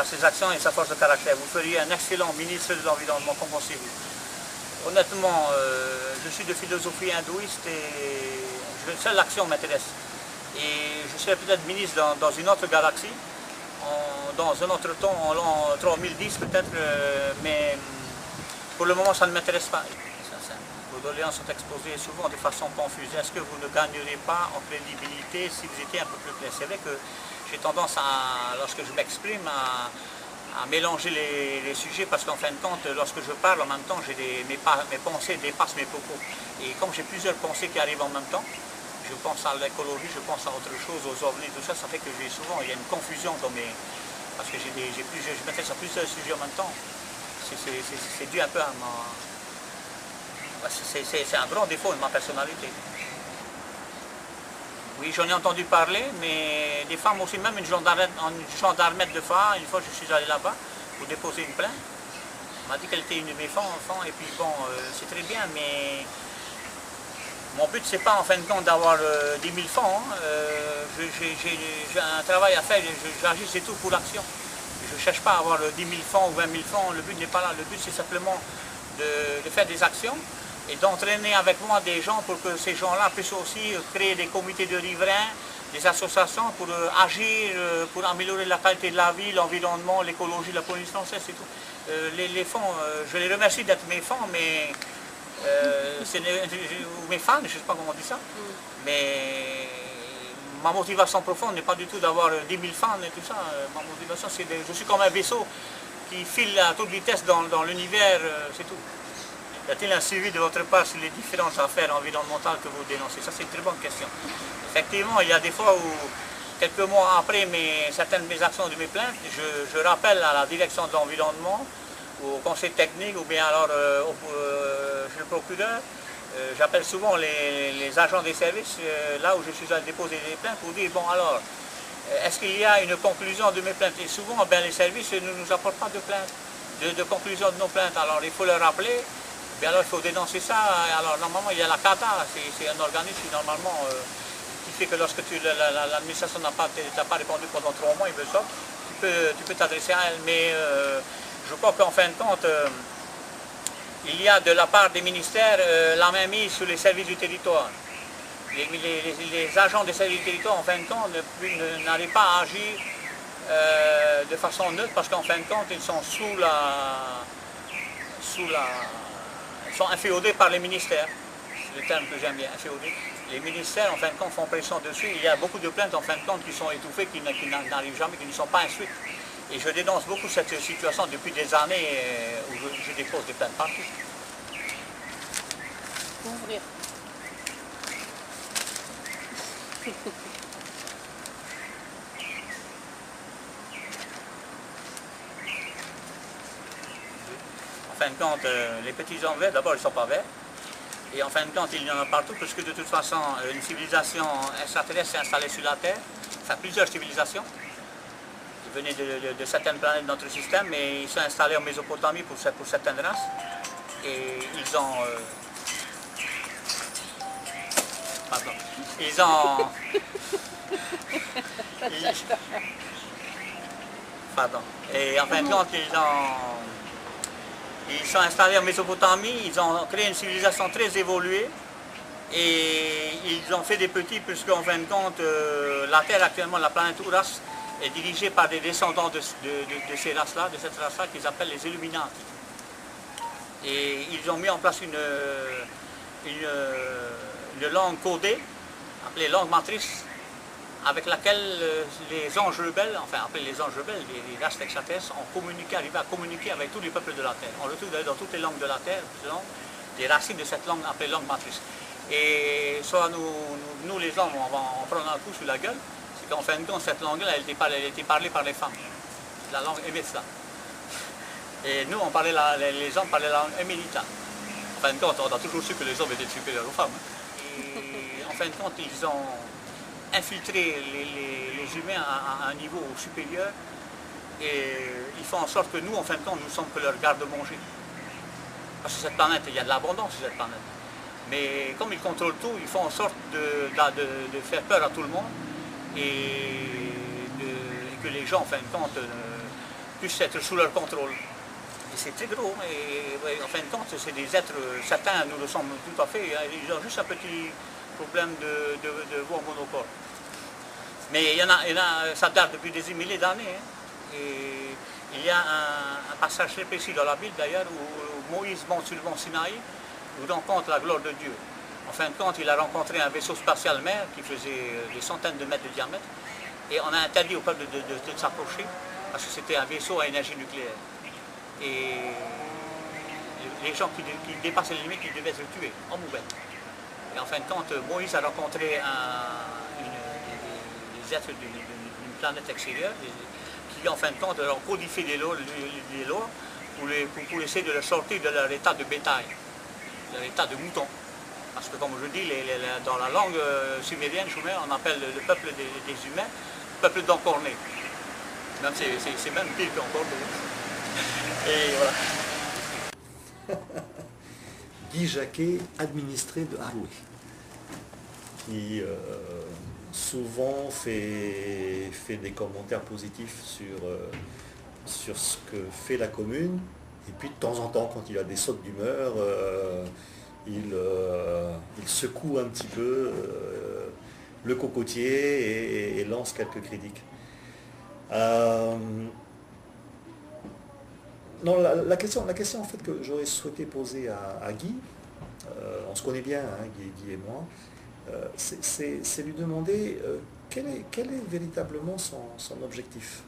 ses actions et sa force de caractère. Vous feriez un excellent ministre de l'Environnement, qu'en pensez-vous? Honnêtement, je suis de philosophie hindouiste et seule l'action m'intéresse. Et je serais peut-être ministre dans une autre galaxie, dans un autre temps, en l'an 3010 peut-être, mais pour le moment ça ne m'intéresse pas. Vos doléances sont exposées souvent de façon confuse. Est-ce que vous ne gagneriez pas en crédibilité si vous étiez un peu plus clair? C'est vrai que j'ai tendance à, lorsque je m'exprime, à mélanger les sujets parce qu'en fin de compte, lorsque je parle en même temps, mes pensées dépassent mes propos. Et comme j'ai plusieurs pensées qui arrivent en même temps, je pense à l'écologie, je pense à autre chose, aux ovnis, tout ça, ça fait que il y a une confusion dans mes... Parce que je m'intéresse à plusieurs sujets en même temps. C'est dû un peu à ma... C'est un grand défaut de ma personnalité. Oui, j'en ai entendu parler, mais des femmes aussi, même une gendarmette de phare, une fois je suis allé là-bas pour déposer une plainte. Elle m'a dit qu'elle était une de mes enfants, et puis bon, c'est très bien, mais mon but c'est pas en fin de compte d'avoir 10 000 francs. J'ai un travail à faire, j'agis c'est tout pour l'action. Je ne cherche pas à avoir 10 000 francs ou 20 000 francs, le but n'est pas là, le but c'est simplement de faire des actions et d'entraîner avec moi des gens pour que ces gens-là puissent aussi créer des comités de riverains, des associations pour agir, pour améliorer la qualité de la vie, l'environnement, l'écologie, la police française, c'est tout. Les fonds, je les remercie d'être mes fonds, mais mes fans, je ne sais pas comment on dit ça, mais ma motivation profonde n'est pas du tout d'avoir 10 000 fans et tout ça. Ma motivation, c'est je suis comme un vaisseau qui file à toute vitesse dans l'univers, c'est tout. Y a-t-il un suivi de votre part sur les différentes affaires environnementales que vous dénoncez? Ça, c'est une très bonne question. Effectivement, il y a des fois où, quelques mois après certaines de mes actions, de mes plaintes, je rappelle à la direction de l'environnement, au conseil technique, ou bien alors chez le procureur. J'appelle souvent les agents des services, là où je suis allé déposer des plaintes, pour dire, bon alors, est-ce qu'il y a une conclusion de mes plaintes? Et souvent, ben, les services ne nous apportent pas de plainte, de conclusion de nos plaintes. Alors il faut leur rappeler. Bien alors il faut dénoncer ça. Alors normalement il y a la CADA, c'est un organisme qui normalement qui fait que lorsque l'administration n'a pas répondu pendant 3 mois, il veut ça, tu peux t'adresser à elle. Mais je crois qu'en fin de compte, il y a de la part des ministères la main mise sur les services du territoire. Les agents des services du territoire en fin de compte n'arrivent pas à agir de façon neutre parce qu'en fin de compte ils sont ils sont inféodés par les ministères, c'est le terme que j'aime bien, inféodés. Les ministères, en fin de compte, font pression dessus. Il y a beaucoup de plaintes, en fin de compte, qui sont étouffées, qui n'arrivent jamais, qui ne sont pas instruites. Et je dénonce beaucoup cette situation depuis des années où je dépose des plaintes partout. Ouvrir. En fin de compte, les petits gens verts, d'abord, ils ne sont pas verts. Et en fin de compte, il y en a partout, parce que de toute façon, une civilisation extraterrestre s'est installée sur la Terre, enfin plusieurs civilisations. Ils venaient de certaines planètes de notre système, mais ils sont installés en Mésopotamie pour certaines races. Et ils ont... pardon. Ils ont... Pardon. Et en fin de compte, ils sont installés en Mésopotamie, ils ont créé une civilisation très évoluée et ils ont fait des petits puisqu'en fin de compte, la Terre actuellement, la planète Ouras, est dirigée par des descendants de ces races-là, de cette race-là qu'ils appellent les Illuminati. Et ils ont mis en place une langue codée, appelée langue matrice, avec laquelle les anges rebelles, enfin appelés les anges rebelles, les races extraterrestres, ont arrivé à communiquer avec tous les peuples de la Terre. On retrouve dans toutes les langues de la Terre, les racines de cette langue appelée langue matrice. Et soit nous les hommes, on va en prendre un coup sur la gueule, c'est qu'en fin de compte, cette langue-là, elle était parlée par les femmes. La langue Emetsa. Et nous, les hommes parlaient la langue Emelita. En fin de compte, on a toujours su que les hommes étaient supérieurs aux femmes. Et en fin de compte, ils ont infiltrer les humains à un niveau supérieur et ils font en sorte que nous, en fin de compte, nous sommes que leur garde-manger. Parce que cette planète, il y a de l'abondance sur cette planète. Mais comme ils contrôlent tout, ils font en sorte de faire peur à tout le monde et que les gens, en fin de compte, puissent être sous leur contrôle. Et c'est très gros, mais ouais, en fin de compte, c'est des êtres, certains nous le semblent tout à fait, hein, ils ont juste un petit problème de voix monocorde. Mais il y en a, ça date depuis des milliers d'années. Hein, et il y a un passage très précis dans la Bible d'ailleurs où Moïse monte sur le mont Sinaï, où il rencontre la gloire de Dieu. En fin de compte, il a rencontré un vaisseau spatial mer qui faisait des centaines de mètres de diamètre. Et on a interdit au peuple de s'approcher parce que c'était un vaisseau à énergie nucléaire. Et les gens qui dépassaient les limites, ils devaient être tués en mouvement. Et en fin de compte, Moïse a rencontré des êtres d'une planète extérieure qui, en fin de compte, ont codifié les lois pour essayer de les sortir de leur état de bétail, de leur état de mouton. Parce que, comme je dis, dans la langue sumérienne, on appelle le peuple des humains le peuple d'encorné. Même c'est même pire qu'encorné. Et voilà. Guy Jacquet, administré de Haroué, qui souvent fait des commentaires positifs sur ce que fait la commune, et puis de temps en temps, quand il a des sautes d'humeur, il secoue un petit peu le cocotier et lance quelques critiques. Non, la question en fait que j'aurais souhaité poser à Guy, on se connaît bien, hein, Guy et moi, c'est lui demander quel est véritablement son objectif.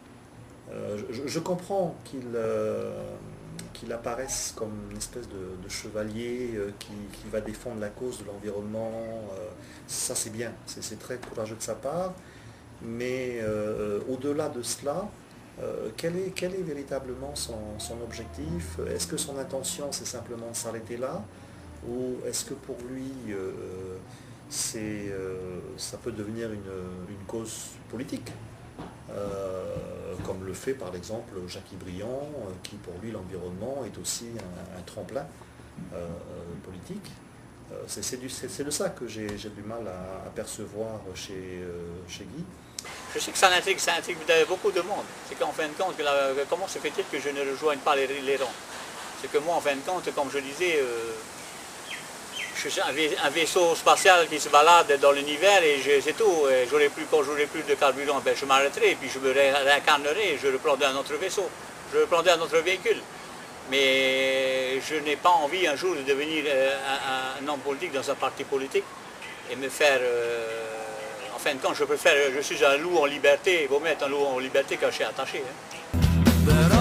Je comprends qu'il apparaisse comme une espèce de chevalier qui va défendre la cause de l'environnement, ça c'est bien, c'est très courageux de sa part, mais au-delà de cela, quel est véritablement son objectif? Est-ce que son intention c'est simplement de s'arrêter là, ou est-ce que pour lui ça peut devenir une cause politique, comme le fait par exemple Jackie Briand, qui pour lui l'environnement est aussi un tremplin politique. C'est de ça que j'ai du mal à percevoir chez Guy. Je sais que ça intrigue beaucoup de monde. C'est qu'en fin de compte, comment se fait-il que je ne rejoigne pas les rangs? C'est que moi, en fin de compte, comme je disais, je suis un vaisseau spatial qui se balade dans l'univers et c'est tout. Quand j'aurai plus de carburant, ben, je m'arrêterai, puis je me réincarnerai, je reprendrai un autre vaisseau, je reprendrai un autre véhicule. Mais je n'ai pas envie un jour de devenir un homme politique dans un parti politique et me faire... en fin de compte, je suis un loup en liberté, il vaut mieux être un loup en liberté qu'un chien attaché. Hein.